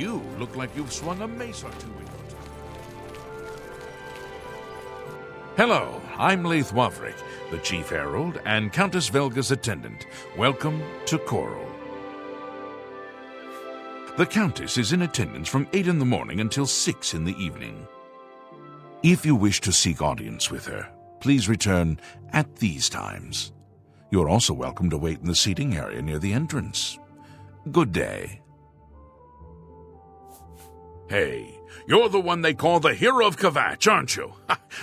You look like you've swung a mace or two in your time. Hello, I'm Leith Wavrik, the Chief Herald and Countess Velga's attendant. Welcome to Coral. The Countess is in attendance from 8 in the morning until 6 in the evening. If you wish to seek audience with her, please return at these times. You're also welcome to wait in the seating area near the entrance. Good day. Hey, you're the one they call the Hero of Kvatch, aren't you?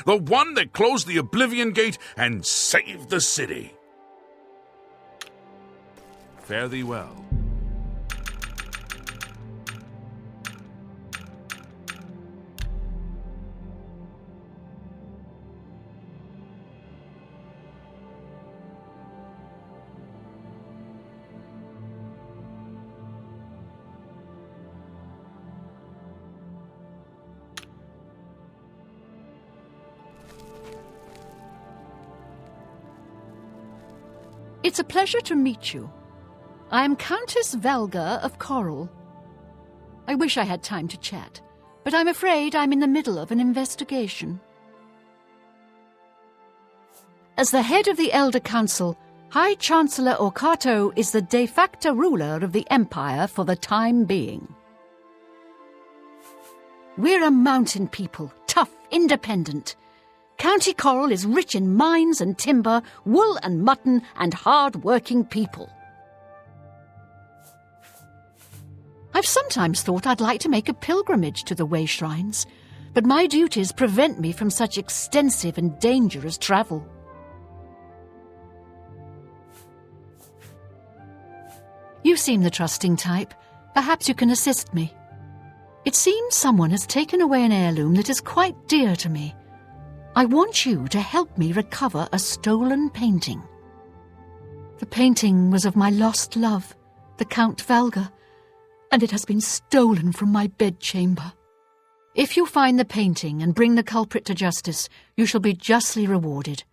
The one that closed the Oblivion Gate and saved the city. Fare thee well. It's a pleasure to meet you. I am Countess Velga of Coral. I wish I had time to chat, but I'm afraid I'm in the middle of an investigation. As the head of the Elder Council, High Chancellor Orkato is the de facto ruler of the Empire for the time being. We're a mountain people, tough, independent. County Coral is rich in mines and timber, wool and mutton, and hard-working people. I've sometimes thought I'd like to make a pilgrimage to the way shrines, but my duties prevent me from such extensive and dangerous travel. You seem the trusting type. Perhaps you can assist me. It seems someone has taken away an heirloom that is quite dear to me. I want you to help me recover a stolen painting. The painting was of my lost love, the Count Velga, and it has been stolen from my bedchamber. If you find the painting and bring the culprit to justice, you shall be justly rewarded.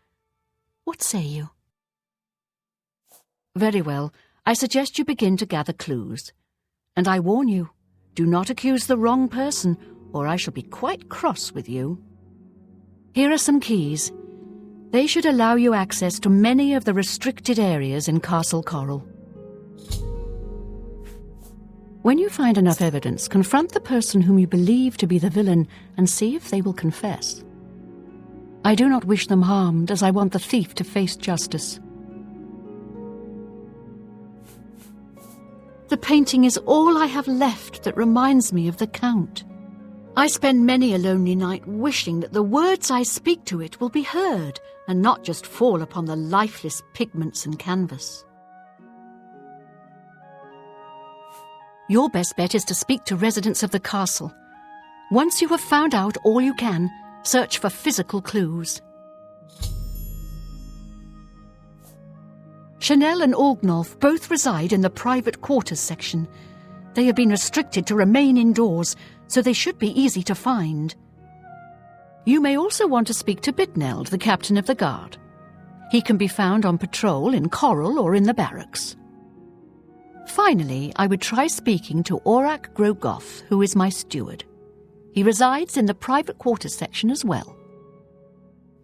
What say you? Very well. I suggest you begin to gather clues. And I warn you, do not accuse the wrong person, or I shall be quite cross with you. Here are some keys. They should allow you access to many of the restricted areas in Castle Coral. When you find enough evidence, confront the person whom you believe to be the villain and see if they will confess. I do not wish them harmed, as I want the thief to face justice. The painting is all I have left that reminds me of the Count. I spend many a lonely night wishing that the words I speak to it will be heard and not just fall upon the lifeless pigments and canvas. Your best bet is to speak to residents of the castle. Once you have found out all you can, search for physical clues. Chanel and Orgnolf both reside in the private quarters section. They have been restricted to remain indoors, so they should be easy to find. You may also want to speak to Bitneld, the captain of the guard. He can be found on patrol in Coral or in the barracks. Finally, I would try speaking to Orak Grogoth, who is my steward. He resides in the private quarters section as well.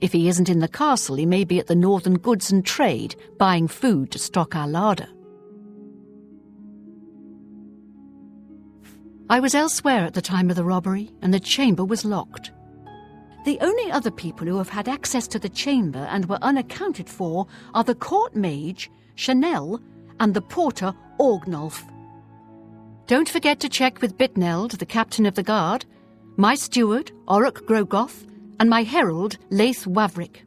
If he isn't in the castle, he may be at the Northern Goods and Trade, buying food to stock our larder. I was elsewhere at the time of the robbery, and the chamber was locked. The only other people who have had access to the chamber and were unaccounted for are the court mage, Chanel, and the porter, Orgnolf. Don't forget to check with Bitneld, the captain of the guard, my steward, Orak Grogoth, and my herald, Leith Wavrik.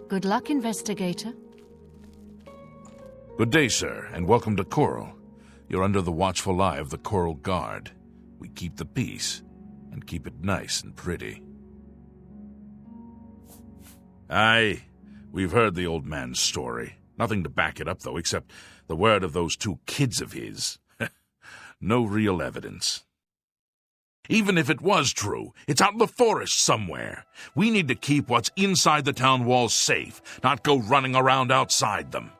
Good luck, investigator. Good day, sir, and welcome to Coral. You're under the watchful eye of the Coral Guard. We keep the peace, and keep it nice and pretty. Aye, we've heard the old man's story. Nothing to back it up, though, except the word of those 2 kids of his. No real evidence. Even if it was true, it's out in the forest somewhere. We need to keep what's inside the town walls safe, not go running around outside them.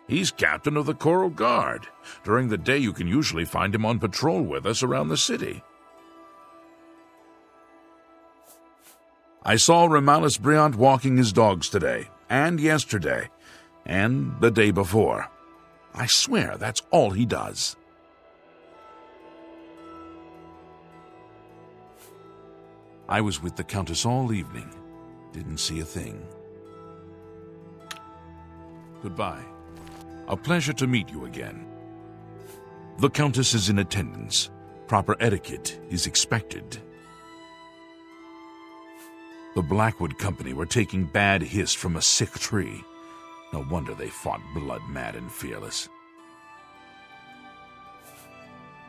He's captain of the Coral Guard. During the day, you can usually find him on patrol with us around the city. I saw Romalis Briant walking his dogs today, and yesterday, and the day before. I swear that's all he does. I was with the Countess all evening. Didn't see a thing. Goodbye. A pleasure to meet you again. The Countess is in attendance. Proper etiquette is expected. The Blackwood Company were taking bad hiss from a sick tree. No wonder they fought blood-mad and fearless.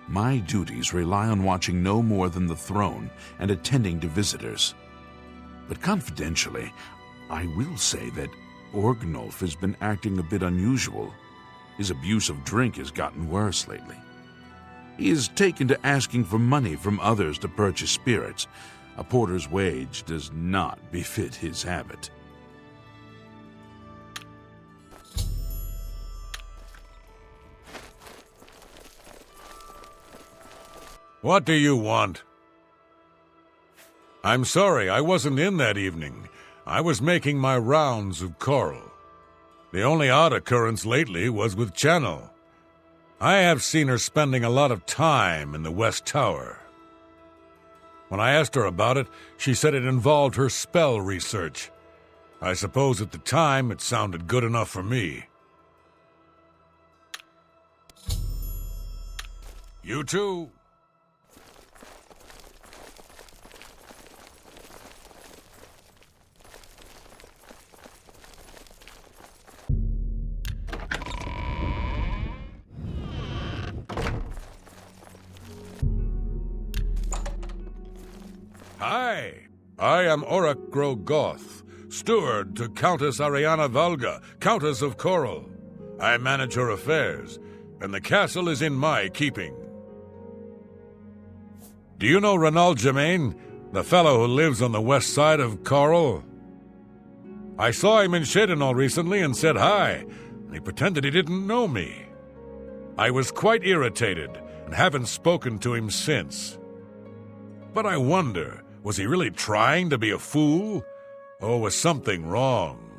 My duties rely on watching no more than the throne and attending to visitors. But confidentially, I will say that Orgnolf has been acting a bit unusual. His abuse of drink has gotten worse lately. He has taken to asking for money from others to purchase spirits. A porter's wage does not befit his habit. What do you want? I'm sorry, I wasn't in that evening. I was making my rounds of Coral. The only odd occurrence lately was with Channel. I have seen her spending a lot of time in the West Tower. When I asked her about it, she said it involved her spell research. I suppose at the time it sounded good enough for me. You too. Hi, I am Orakgro Goth, steward to Countess Ariana Valga, Countess of Coral. I manage her affairs, and the castle is in my keeping. Do you know Renald Germain, the fellow who lives on the west side of Coral? I saw him in Chedenol recently and said hi, and he pretended he didn't know me. I was quite irritated and haven't spoken to him since. But I wonder, was he really trying to be a fool? Or was something wrong?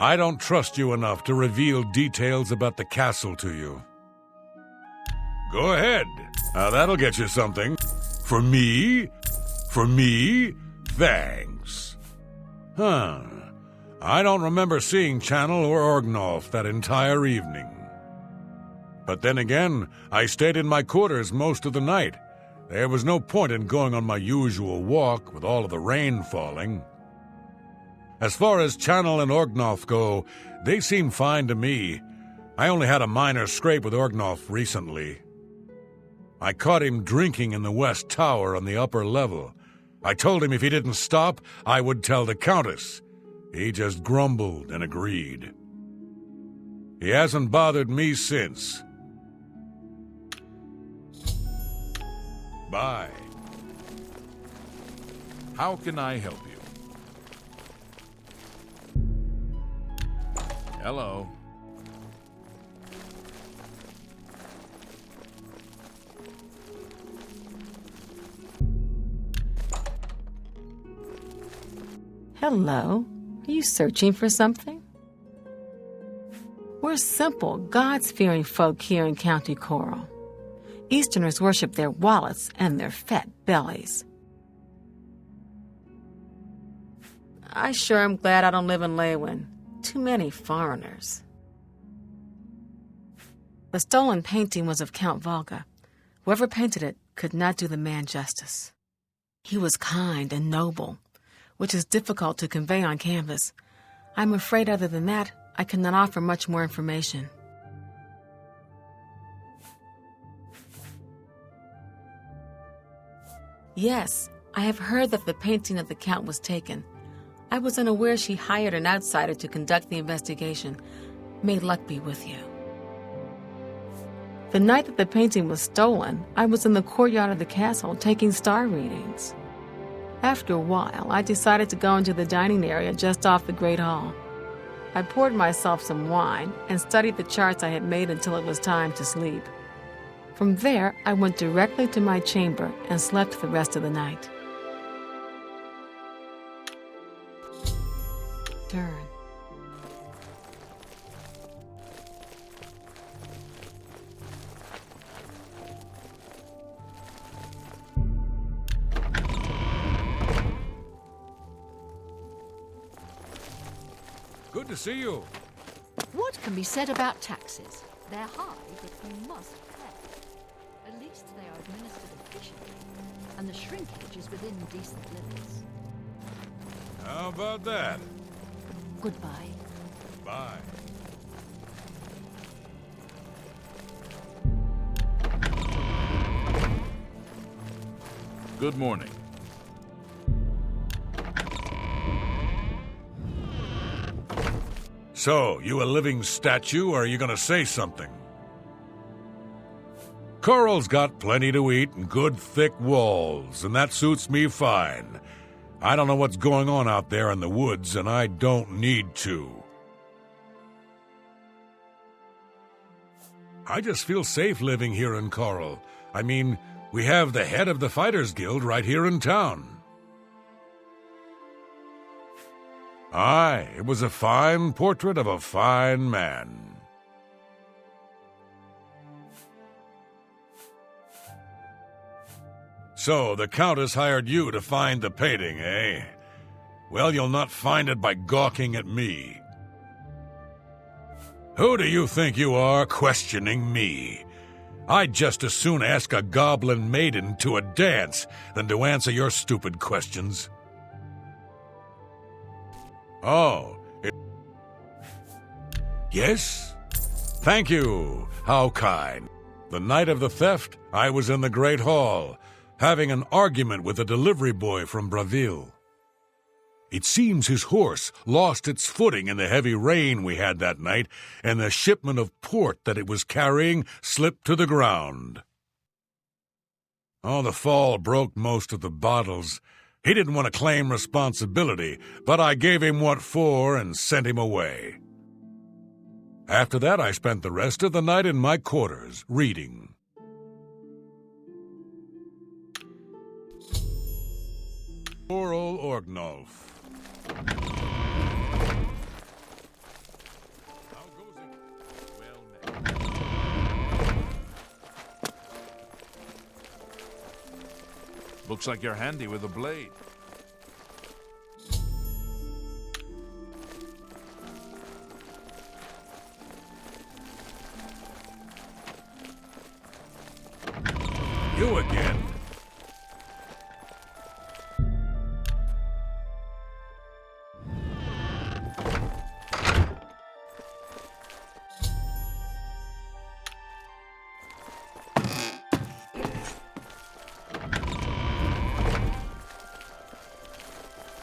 I don't trust you enough to reveal details about the castle to you. Go ahead. That'll get you something. For me? For me? Thanks. I don't remember seeing Channel or Orgnolf that entire evening. But then again, I stayed in my quarters most of the night. There was no point in going on my usual walk with all of the rain falling. As far as Channel and Orgnolf go, they seem fine to me. I only had a minor scrape with Orgnolf recently. I caught him drinking in the West Tower on the upper level. I told him if he didn't stop, I would tell the Countess. He just grumbled and agreed. He hasn't bothered me since. Bye. How can I help you? Hello. Hello. Are you searching for something? We're simple, God-fearing folk here in County Coral. Easterners worship their wallets and their fat bellies. I sure am glad I don't live in Lewin. Too many foreigners. The stolen painting was of Count Valga. Whoever painted it could not do the man justice. He was kind and noble, which is difficult to convey on canvas. I'm afraid other than that, I cannot offer much more information. Yes, I have heard that the painting of the Count was taken. I was unaware she hired an outsider to conduct the investigation. May luck be with you. The night that the painting was stolen, I was in the courtyard of the castle taking star readings. After a while, I decided to go into the dining area just off the Great Hall. I poured myself some wine and studied the charts I had made until it was time to sleep. From there, I went directly to my chamber and slept the rest of the night. Turn. Good to see you. What can be said about taxes? They're high, but we must pay. At least they are administered efficiently, and the shrinkage is within decent limits. How about that? Goodbye. Bye. Good morning. So, you a living statue, or are you gonna say something? Coral's got plenty to eat and good thick walls, and that suits me fine. I don't know what's going on out there in the woods, and I don't need to. I just feel safe living here in Coral. I mean, we have the head of the Fighters Guild right here in town. Aye, it was a fine portrait of a fine man. So, the Countess hired you to find the painting, eh? Well, you'll not find it by gawking at me. Who do you think you are, questioning me? I'd just as soon ask a goblin maiden to a dance than to answer your stupid questions. Oh, Yes? Thank you. How kind. The night of the theft, I was in the Great Hall, having an argument with a delivery boy from Braville. It seems his horse lost its footing in the heavy rain we had that night, and the shipment of port that it was carrying slipped to the ground. Oh, the fall broke most of the bottles. He didn't want to claim responsibility, but I gave him what for and sent him away. After that, I spent the rest of the night in my quarters, reading. Poor old Orgnolf. How goes it? Well met. Looks like you're handy with a blade. You again.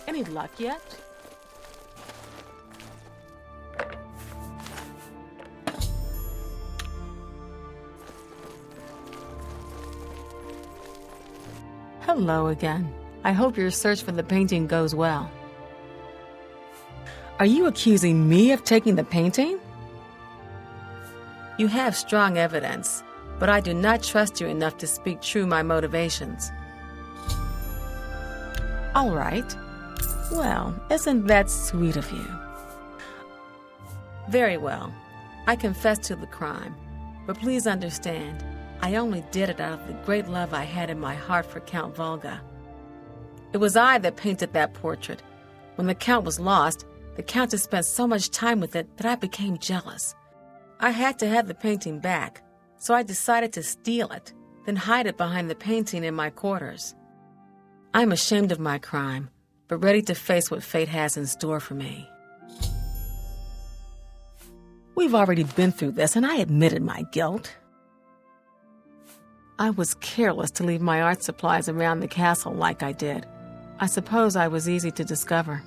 Any luck yet? Hello again. I hope your search for the painting goes well. Are you accusing me of taking the painting? You have strong evidence, but I do not trust you enough to speak true my motivations. All right. Well, isn't that sweet of you? Very well. I confess to the crime, but please understand, I only did it out of the great love I had in my heart for Count Volga. It was I that painted that portrait. When the Count was lost, the Countess spent so much time with it that I became jealous. I had to have the painting back, so I decided to steal it, then hide it behind the painting in my quarters. I'm ashamed of my crime, but ready to face what fate has in store for me. We've already been through this, and I admitted my guilt. I was careless to leave my art supplies around the castle like I did. I suppose I was easy to discover.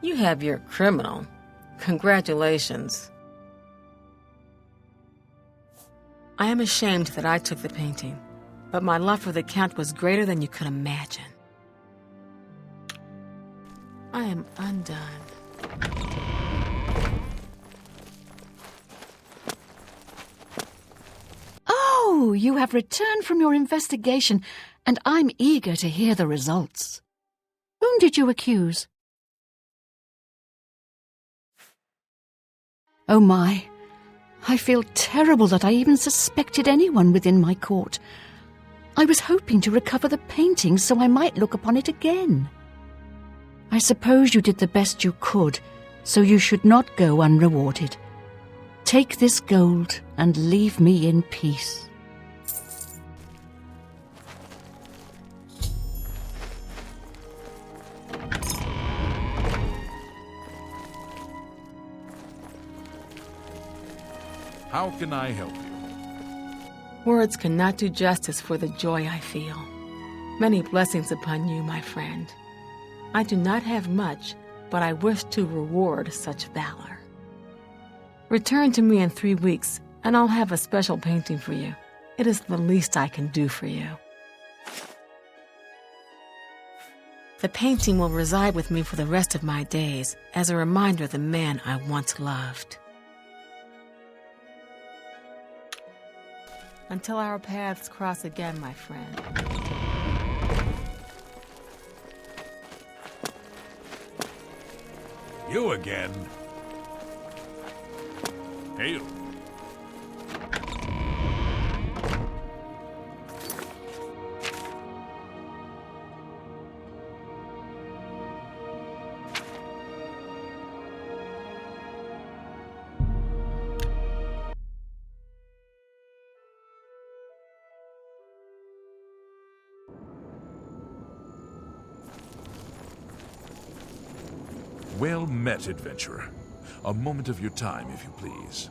You have your criminal. Congratulations. I am ashamed that I took the painting, but my love for the Count was greater than you could imagine. I am undone. Oh, you have returned from your investigation, and I'm eager to hear the results. Whom did you accuse? Oh my, I feel terrible that I even suspected anyone within my court. I was hoping to recover the painting so I might look upon it again. I suppose you did the best you could, so you should not go unrewarded. Take this gold and leave me in peace. How can I help you? Words cannot do justice for the joy I feel. Many blessings upon you, my friend. I do not have much, but I wish to reward such valor. Return to me in 3 weeks, and I'll have a special painting for you. It is the least I can do for you. The painting will reside with me for the rest of my days as a reminder of the man I once loved. Until our paths cross again, my friend. You again? Hail. Well met, adventurer. A moment of your time, if you please.